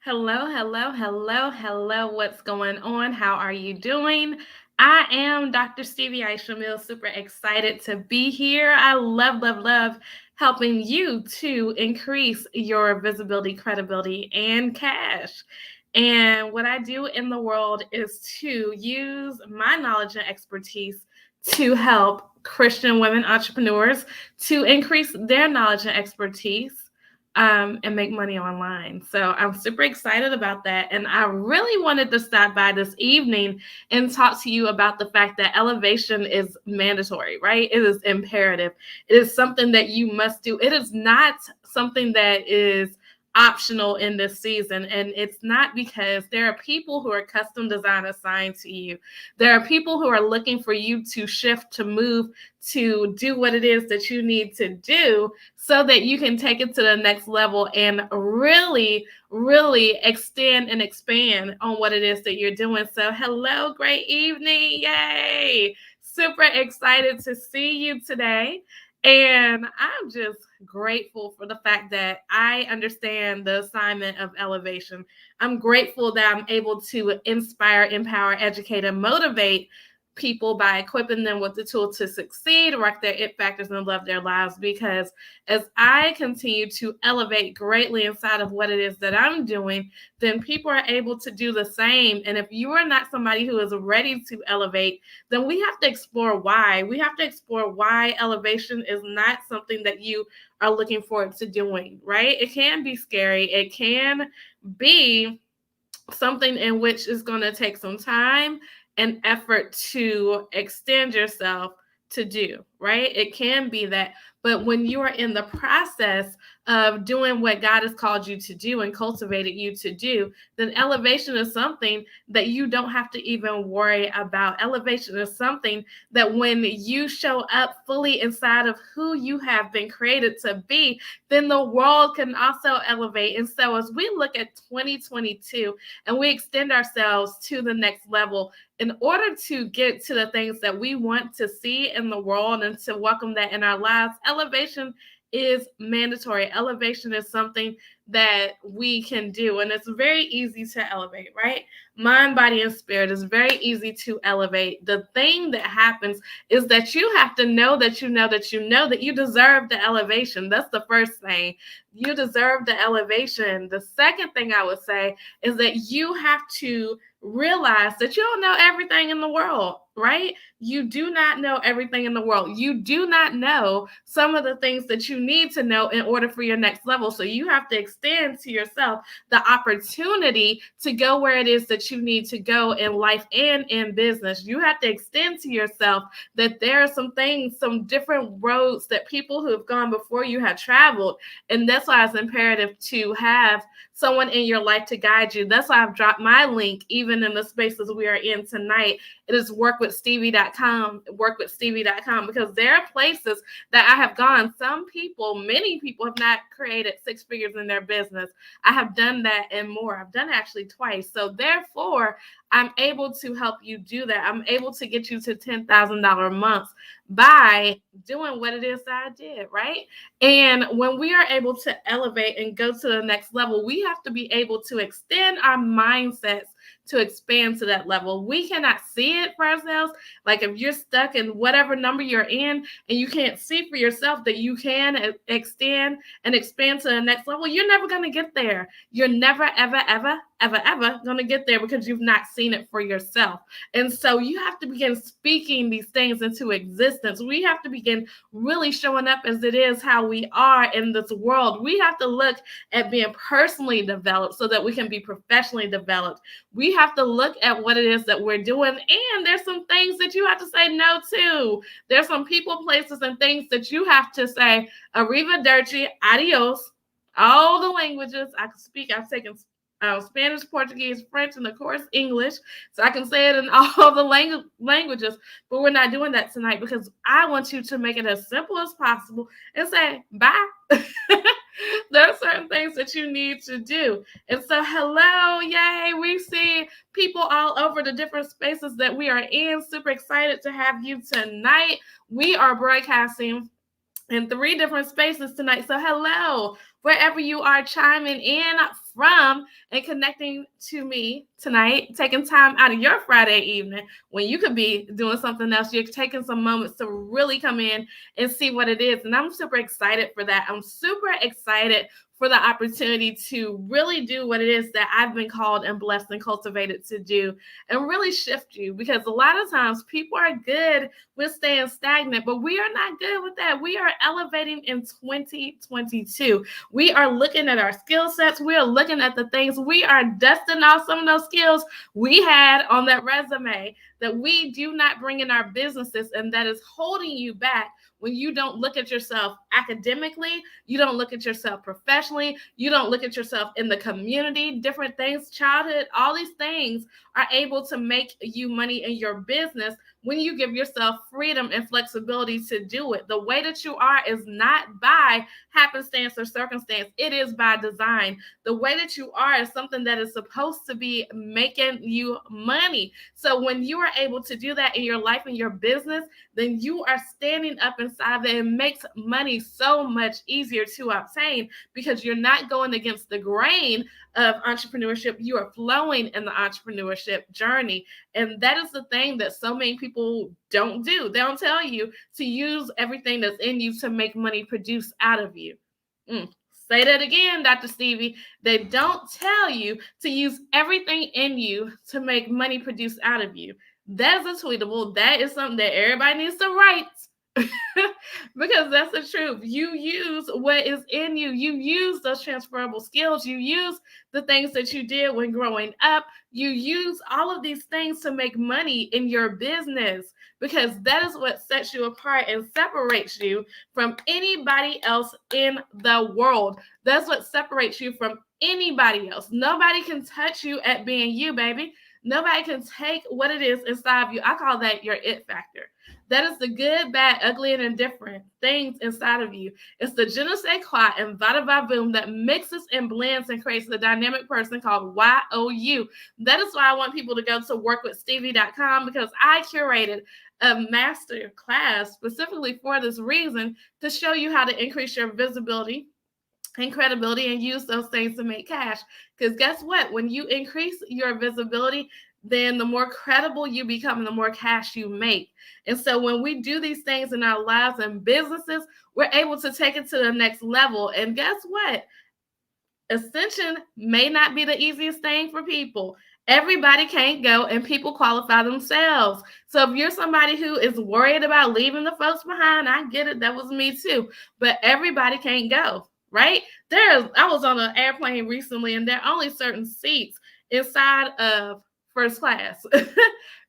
Hello, hello, hello, hello. What's going on? How are you doing? I am Dr. Stevie Aisha Mills, super excited to be here. I love helping you to increase your visibility, credibility, and cash. And what I do in the world is to use my knowledge and expertise to help Christian women entrepreneurs to increase their knowledge and expertise and make money online. So I'm super excited about that. And I really wanted to stop by this evening and talk to you about the fact that elevation is mandatory, right? It is imperative. It is something that you must do. It is not something that is optional in this season. And it's not because there are people who are custom design assigned to you. There are people who are looking for you to shift, to move, to do what it is that you need to do so that you can take it to the next level and really extend and expand on what it is that you're doing. So, hello, great evening. Yay! Super excited to see you today. And I'm just grateful for the fact that I understand the assignment of elevation. I'm grateful that I'm able to inspire, empower, educate, and motivate people by equipping them with the tool to succeed, work their it factors, and love their lives. Because as I continue to elevate greatly inside of what it is that I'm doing, then people are able to do the same. And if you are not somebody who is ready to elevate, then we have to explore why. We have to explore why elevation is not something that you are looking forward to doing, right? It can be scary. It can be something in which is going to take some time and effort to extend yourself to do, right? It can be that. But when you are in the process of doing what God has called you to do and cultivated you to do, then elevation is something that you don't have to even worry about. Elevation is something that when you show up fully inside of who you have been created to be, then the world can also elevate. And so as we look at 2022, and we extend ourselves to the next level in order to get to the things that we want to see in the world and to welcome that in our lives. Elevation is mandatory. Elevation is something that we can do, and it's very easy to elevate, right? Mind, body, and spirit is very easy to elevate. The thing that happens is that you have to know that you know that you know that you deserve the elevation. That's the first thing. You deserve the elevation. The second thing I would say is that you have to realize that you don't know everything in the world, right? You do not know everything in the world. You do not know some of the things that you need to know in order for your next level. So you have to extend to yourself the opportunity to go where it is that you need to go in life and in business. You have to extend to yourself that there are some things, some different roads that people who have gone before you have traveled. And that's why it's imperative to have someone in your life to guide you. That's why I've dropped my link even in the spaces we are in tonight. It is workwithstevie.com, because there are places that I have gone. Many people have not created six figures in their business. I have done that and more. I've done it actually twice. So therefore, I'm able to help you do that. I'm able to get you to $10,000 months by doing what it is that I did, right? And when we are able to elevate and go to the next level, we have to be able to extend our mindsets to expand to that level. We cannot see it for ourselves. Like if you're stuck in whatever number you're in and you can't see for yourself that you can extend and expand to the next level, you're never going to get there. You're never, ever going to get there because you've not seen it for yourself. And so you have to begin speaking these things into existence. We have to begin really showing up as it is how we are in this world. We have to look at being personally developed so that we can be professionally developed. We have to look at what it is that we're doing. And there's some things that you have to say no to. There's some people, places, and things that you have to say, arrivederci, adios, all the languages I can speak. I've taken Spanish, Portuguese, French, and of course English. So I can say it in all the languages, but we're not doing that tonight because I want you to make it as simple as possible and say bye. There are certain things that you need to do. And so, hello, yay, we see people all over the different spaces that we are in. Super excited to have you tonight. We are broadcasting in 3 different spaces tonight. So, hello. wherever you are chiming in from and connecting to me tonight, taking time out of your Friday evening when you could be doing something else. You're taking some moments to really come in and see what it is. And I'm super excited for that. I'm super excited for the opportunity to really do what it is that I've been called and blessed and cultivated to do and really shift you, because a lot of times people are good with staying stagnant, but we are not good with that. We are elevating in 2022. We are looking at our skill sets. We are looking at the things. We are dusting off some of those skills we had on that resume that we do not bring in our businesses, and that is holding you back when you don't look at yourself academically, you don't look at yourself professionally, you don't look at yourself in the community, different things, childhood, all these things are able to make you money in your business when you give yourself freedom and flexibility to do it. The way that you are is not by happenstance or circumstance. It is by design. The way that you are is something that is supposed to be making you money. So when you are able to do that in your life and your business, then you are standing up inside of it. It makes money so much easier to obtain because you're not going against the grain of entrepreneurship. You are flowing in the entrepreneurship journey. And that is the thing that so many people don't do. They don't tell you to use everything that's in you to make money produce out of you. Say that again, Dr. Stevie. They don't tell you to use everything in you to make money produce out of you. That is a tweetable. That is something that everybody needs to write. Because that's the truth. You use what is in you. You use those transferable skills. You use the things that you did when growing up. You use all of these things to make money in your business, because that is what sets you apart and separates you from anybody else in the world. That's what separates you from anybody else. Nobody can touch you at being you, baby. Nobody can take what it is inside of you. I call that your it factor. That is the good, bad, ugly, and indifferent things inside of you. It's the je ne sais quoi and vada va boom that mixes and blends and creates the dynamic person called YOU. That is why I want people to go to workwithstevie.com, because I curated a master class specifically for this reason, to show you how to increase your visibility and credibility and use those things to make cash. Because guess what? When you increase your visibility, then the more credible you become and the more cash you make. And so when we do these things in our lives and businesses, we're able to take it to the next level. And guess what? Ascension may not be the easiest thing for people. Everybody can't go, and people qualify themselves. So if you're somebody who is worried about leaving the folks behind, I get it. That was me too. But everybody can't go, right? I was on an airplane recently, and there are only certain seats inside of first class.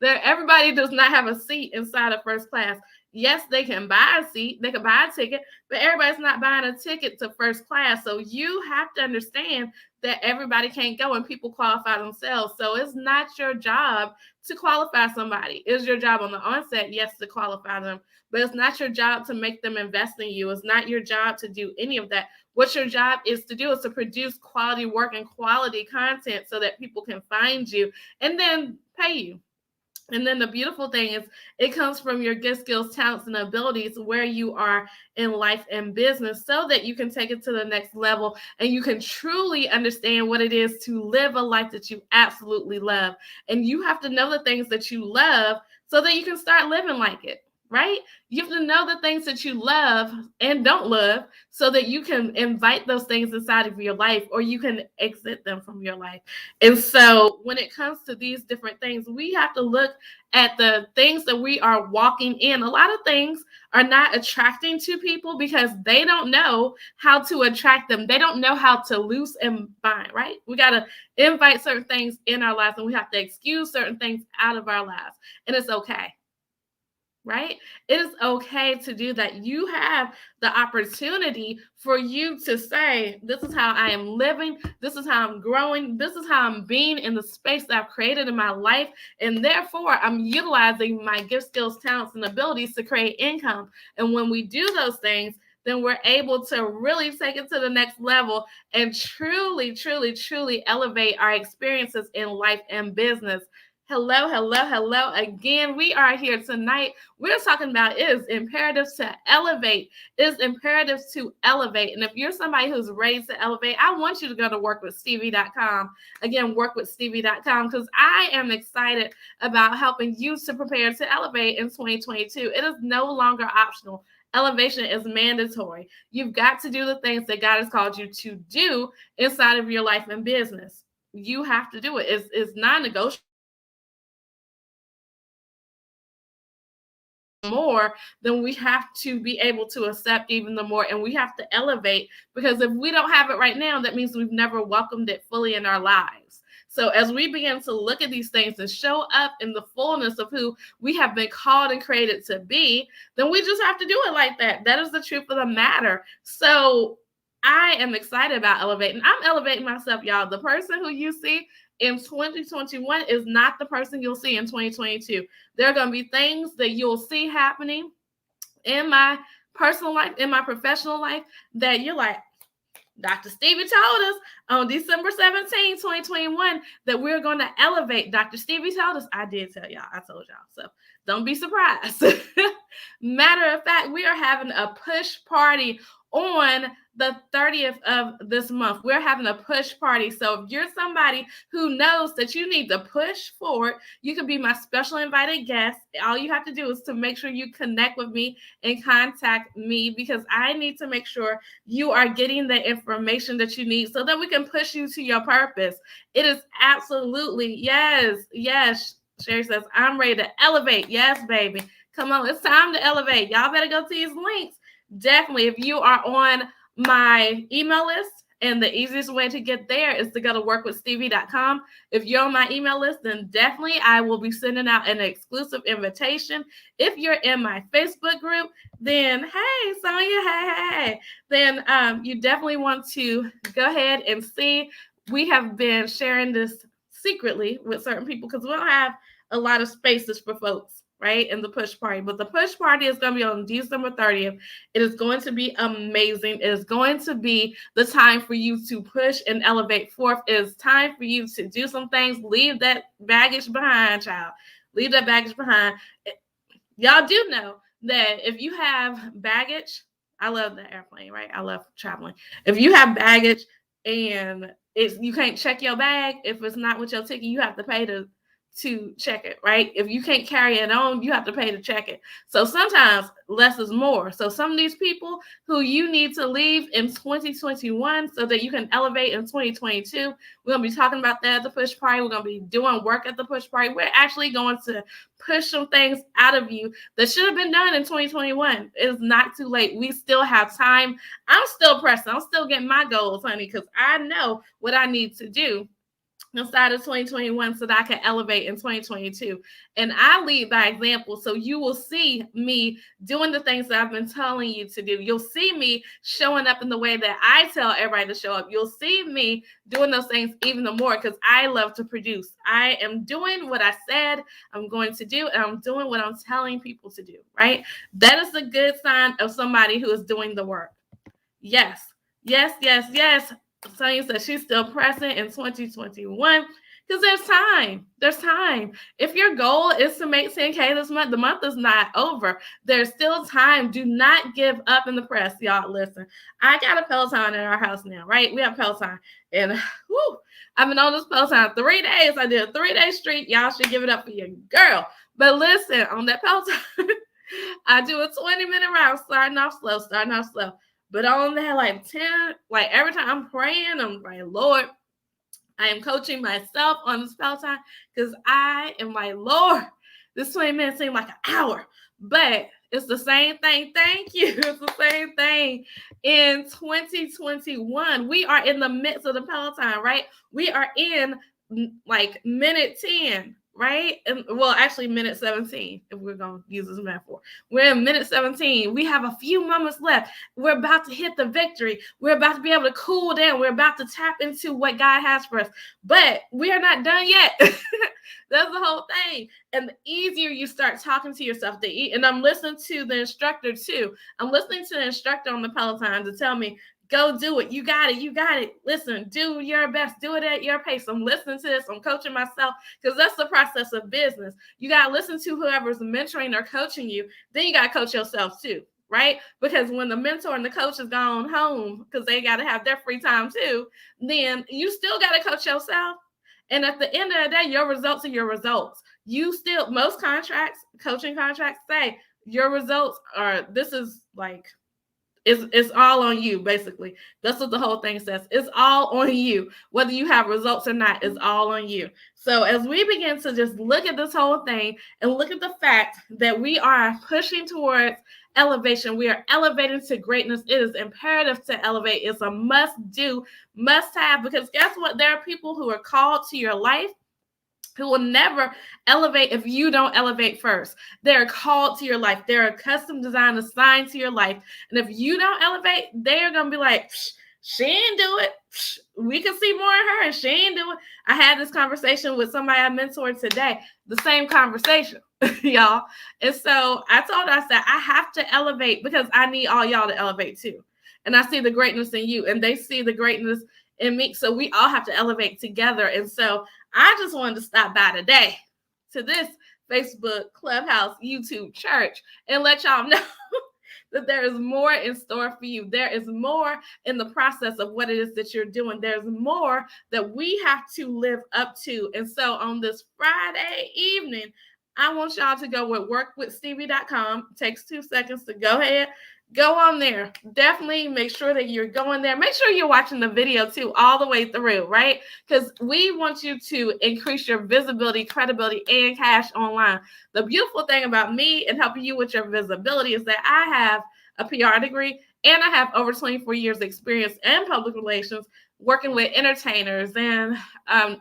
Everybody does not have a seat inside of first class. Yes, they can buy a seat, they can buy a ticket, but everybody's not buying a ticket to first class. So you have to understand that everybody can't go, and people qualify themselves. So it's not your job to qualify somebody. It's your job on the onset, yes, to qualify them, but it's not your job to make them invest in you. It's not your job to do any of that. What your job is to do is to produce quality work and quality content so that people can find you and then pay you. And then the beautiful thing is it comes from your gift, skills, talents, and abilities where you are in life and business, so that you can take it to the next level and you can truly understand what it is to live a life that you absolutely love. And you have to know the things that you love so that you can start living like it. Right? You have to know the things that you love and don't love so that you can invite those things inside of your life, or you can exit them from your life. And so when it comes to these different things, we have to look at the things that we are walking in. A lot of things are not attracting to people because they don't know how to attract them. They don't know how to loose and bind, right? We got to invite certain things in our lives, and we have to excuse certain things out of our lives. And it's okay. Right? It is okay to do that. You have the opportunity for you to say, this is how I am living. This is how I'm growing. This is how I'm being in the space that I've created in my life. And therefore, I'm utilizing my gift, skills, talents, and abilities to create income. And when we do those things, then we're able to really take it to the next level and truly, truly, truly elevate our experiences in life and business. Hello, hello, hello again. We are here tonight. We're talking about it is imperative to elevate. It is imperative to elevate. And if you're somebody who's ready to elevate, I want you to go to workwithstevie.com. Again, workwithstevie.com, because I am excited about helping you to prepare to elevate in 2022. It is no longer optional. Elevation is mandatory. You've got to do the things that God has called you to do inside of your life and business. You have to do it. It's non-negotiable. More, then we have to be able to accept even the more, and we have to elevate, because if we don't have it right now, that means we've never welcomed it fully in our lives. So as we begin to look at these things and show up in the fullness of who we have been called and created to be, then we just have to do it like that. That is the truth of the matter. So I am excited about elevating. I'm elevating myself, y'all. The person who you see in 2021 is not the person you'll see in 2022. There are going to be things that you'll see happening in my personal life, in my professional life, that you're like, Dr. Stevie told us on December 17, 2021, that we're going to elevate. Dr. Stevie told us. I did tell y'all. I told y'all. So don't be surprised. Matter of fact, we are having a push party on the 30th of this month. We're having a push party. So if you're somebody who knows that you need to push forward, you can be my special invited guest. All you have to do is to make sure you connect with me and contact me, because I need to make sure you are getting the information that you need so that we can push you to your purpose. It is absolutely, yes. Sherry says, I'm ready to elevate. Yes, baby. Come on, it's time to elevate. Y'all better go to these links. Definitely, if you are on my email list, and the easiest way to get there is to go to workwithstevie.com. If you're on my email list, then definitely I will be sending out an exclusive invitation. If you're in my Facebook group, then hey, Sonia, hey. Then you definitely want to go ahead and see. We have been sharing this secretly with certain people because we don't have a lot of spaces for folks, right, in the push party. But the push party is going to be on December 30th. It is going to be amazing. It is going to be the time for you to push and elevate forth. It is time for you to do some things. Leave that baggage behind, child. Leave that baggage behind. Y'all do know that if you have baggage, I love the airplane, right? I love traveling. If you have baggage and you can't check your bag, if it's not with your ticket, you have to pay to check it, right? If you can't carry it on, you have to pay to check it. So sometimes less is more. So some of these people who you need to leave in 2021 so that you can elevate in 2022, we're going to be talking about that at the push party. We're going to be doing work at the push party. We're actually going to push some things out of you that should have been done in 2021. It's not too late. We still have time. I'm still pressing. I'm still getting my goals, honey, because I know what I need to do inside of 2021 so that I can elevate in 2022. And I lead by example. So you will see me doing the things that I've been telling you to do. You'll see me showing up in the way that I tell everybody to show up. You'll see me doing those things even more because I love to produce. I am doing what I said I'm going to do, and I'm doing what I'm telling people to do, right? That is a good sign of somebody who is doing the work. Yes. Sonia says she's still present in 2021 because there's time. There's time. If your goal is to make 10K this month, the month is not over. There's still time. Do not give up in the press, y'all. Listen, I got a Peloton in our house now, right? We have Peloton, and I've been on this Peloton 3 days. I did a 3-day streak. Y'all should give it up for your girl. But listen, on that Peloton, I do a 20-minute route, starting off slow. But on that, like 10, like every time I'm praying, I'm like, Lord, I am coaching myself on this Peloton because I am like, Lord, this 20 minutes seems like an hour. But it's the same thing. Thank you. It's the same thing in 2021. We are in the midst of the Peloton, right? We are in like minute 10. Right? And well, actually minute 17, if we're going to use this metaphor. We're in minute 17. We have a few moments left. We're about to hit the victory. We're about to be able to cool down. We're about to tap into what God has for us. But we are not done yet. That's the whole thing. And the easier you start talking to yourself, and I'm listening to the instructor too. I'm listening to the instructor on the Peloton to tell me, Go do it. You got it. You got it. Listen, do your best. Do it at your pace. I'm listening to this. I'm coaching myself because that's the process of business. You got to listen to whoever's mentoring or coaching you. Then you got to coach yourself too, right? Because when the mentor and the coach is gone home because they got to have their free time too, then you still got to coach yourself. And at the end of the day, your results are your results. You still, most contracts, coaching contracts say your results are, this is like, it's all on you, basically. That's what the whole thing says. It's all on you. Whether you have results or not, it's all on you. So as we begin to just look at this whole thing and look at the fact that we are pushing towards elevation, we are elevating to greatness. It is imperative to elevate. It's a must do, must have, because guess what? There are people who are called to your life who will never elevate if you don't elevate first. They're called to your life. They're a custom design assigned to your life. And if you don't elevate, they're going to be like, she ain't do it. We can see more in her and she ain't do it. I had this conversation with somebody I mentored today, the same conversation, y'all. And so I told her, I said, I have to elevate because I need all y'all to elevate too. And I see the greatness in you and they see the greatness in me. So we all have to elevate together. And so I just wanted to stop by today to this Facebook, Clubhouse, YouTube, church, and let y'all know that there is more in store for you. There is more in the process of what it is that you're doing. There's more that we have to live up to. And so on this Friday evening, I want y'all to go with workwithstevie.com. It takes 2 seconds to go ahead. Go on there. Definitely make sure that you're going there. Make sure you're watching the video too, all the way through, right? Because we want you to increase your visibility, credibility, and cash online. The beautiful thing about me and helping you with your visibility is that I have a PR degree and I have over 24 years experience in public relations, working with entertainers and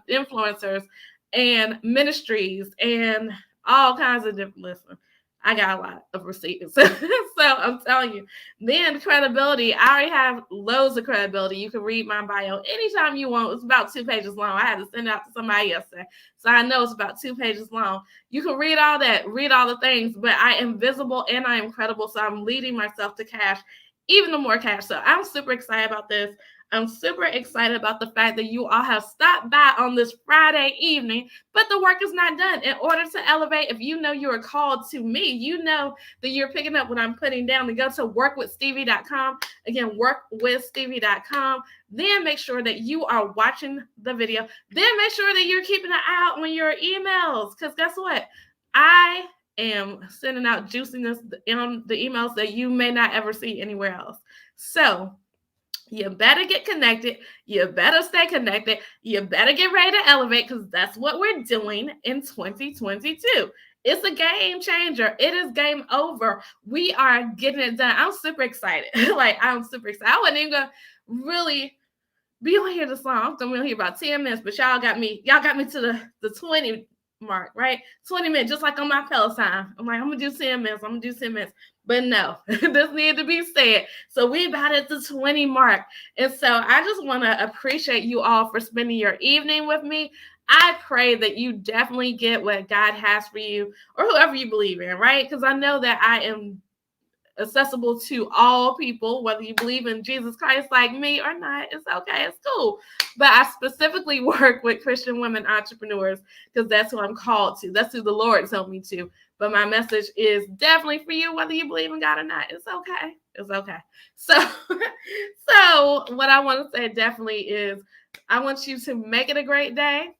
influencers and ministries and all kinds of different, listen, I got a lot of receipts. So I'm telling you, then credibility, I already have loads of credibility. You can read my bio anytime you want. It's about 2 pages long. I had to send it out to somebody yesterday. So I know it's about 2 pages long. You can read all that, read all the things, but I am visible and I am credible. So I'm leading myself to cash, even the more cash. So I'm super excited about this. I'm super excited about the fact that you all have stopped by on this Friday evening, but the work is not done. In order to elevate, if you know you are called to me, you know that you're picking up what I'm putting down to go to workwithstevie.com. Again, workwithstevie.com. Then make sure that you are watching the video. Then make sure that you're keeping an eye out on your emails, because guess what? I am sending out juiciness in the emails that you may not ever see anywhere else. So you better get connected. You better stay connected. You better get ready to elevate because that's what we're doing in 2022. It's a game changer. It is game over. We are getting it done. I'm super excited. I'm super excited. I wasn't even going to really be on here this long. I'm going to be on here about 10 minutes, but y'all got me to the 20 mark, right? 20 minutes, just like on my Peloton. I'm like, I'm going to do 10 minutes. I'm going to do 10 minutes. But no, this needed to be said. So we about at the 20 mark. And so I just want to appreciate you all for spending your evening with me. I pray that you definitely get what God has for you or whoever you believe in, right? Because I know that I am accessible to all people, whether you believe in Jesus Christ like me or not. It's okay. It's cool. But I specifically work with Christian women entrepreneurs because that's who I'm called to. That's who the Lord told me to. But my message is definitely for you, whether you believe in God or not. It's okay. It's okay. So what I want to say definitely is I want you to make it a great day.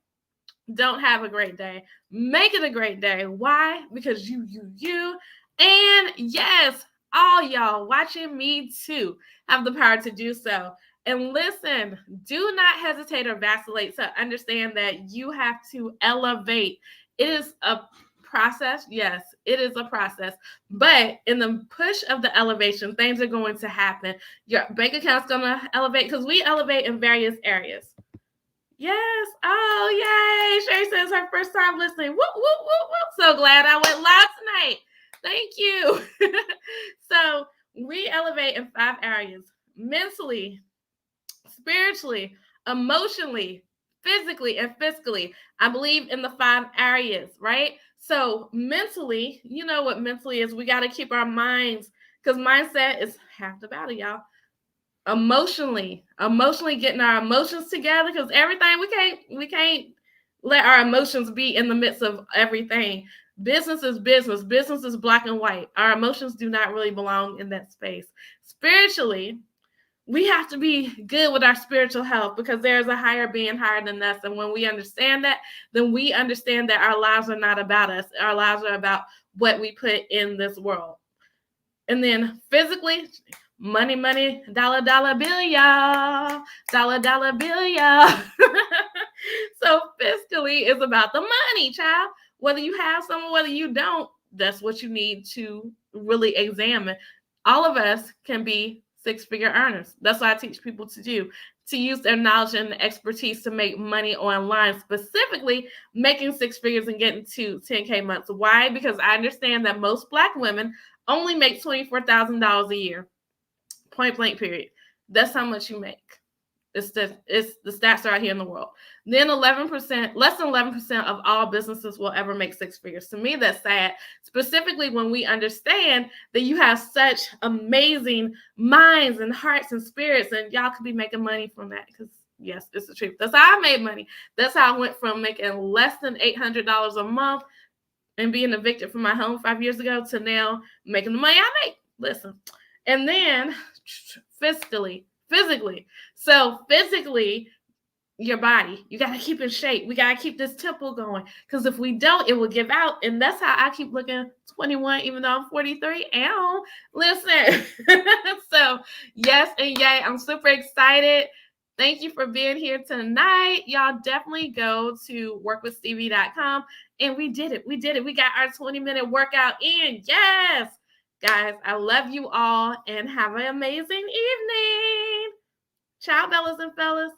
Don't have a great day. Make it a great day. Why? Because you. And yes, all y'all watching me too have the power to do so. And listen, do not hesitate or vacillate to understand that you have to elevate. It is a process. Yes, it is a process. But in the push of the elevation, things are going to happen. Your bank account's going to elevate because we elevate in various areas. Yes. Oh, yay. Sherry says her first time listening. Whoop, whoop, whoop, whoop. So glad I went live tonight. Thank you. So we elevate in 5 areas: mentally, spiritually, emotionally, physically, and fiscally. I believe in the 5 areas, right? So mentally, you know what mentally is. We got to keep our minds, because mindset is half the battle, y'all. emotionally getting our emotions together, because everything we can't let our emotions be in the midst of everything. Business is business. Business is black and white. Our emotions do not really belong in that space. Spiritually, we have to be good with our spiritual health, because there's a higher being higher than us. And when we understand that, then we understand that our lives are not about us. Our lives are about what we put in this world. And then physically, money, money, dollar, dollar bill, y'all. Dollar, dollar bill, y'all. So fiscally is about the money, child. Whether you have some or whether you don't, that's what you need to really examine. All of us can be six-figure earners. That's what I teach people to do, to use their knowledge and expertise to make money online, specifically making six figures and getting to 10K months. Why? Because I understand that most Black women only make $24,000 a year. Point blank, period. That's how much you make. It's the stats are out here in the world. Then 11%, less than 11% of all businesses will ever make six figures. To me, that's sad. Specifically when we understand that you have such amazing minds and hearts and spirits, and y'all could be making money from that. Because yes, it's the truth. That's how I made money. That's how I went from making less than $800 a month and being evicted from my home 5 years ago to now making the money I make. Listen. And then physically. So physically, your body, you got to keep in shape. We got to keep this temple going, because if we don't, it will give out. And that's how I keep looking 21, even though I'm 43. Ow, listen. So yes and yay, I'm super excited. Thank you for being here tonight. Y'all definitely go to workwithstevie.com. And we did it. We got our 20-minute workout in. Yes. Guys, I love you all and have an amazing evening. Ciao, bellas and fellas.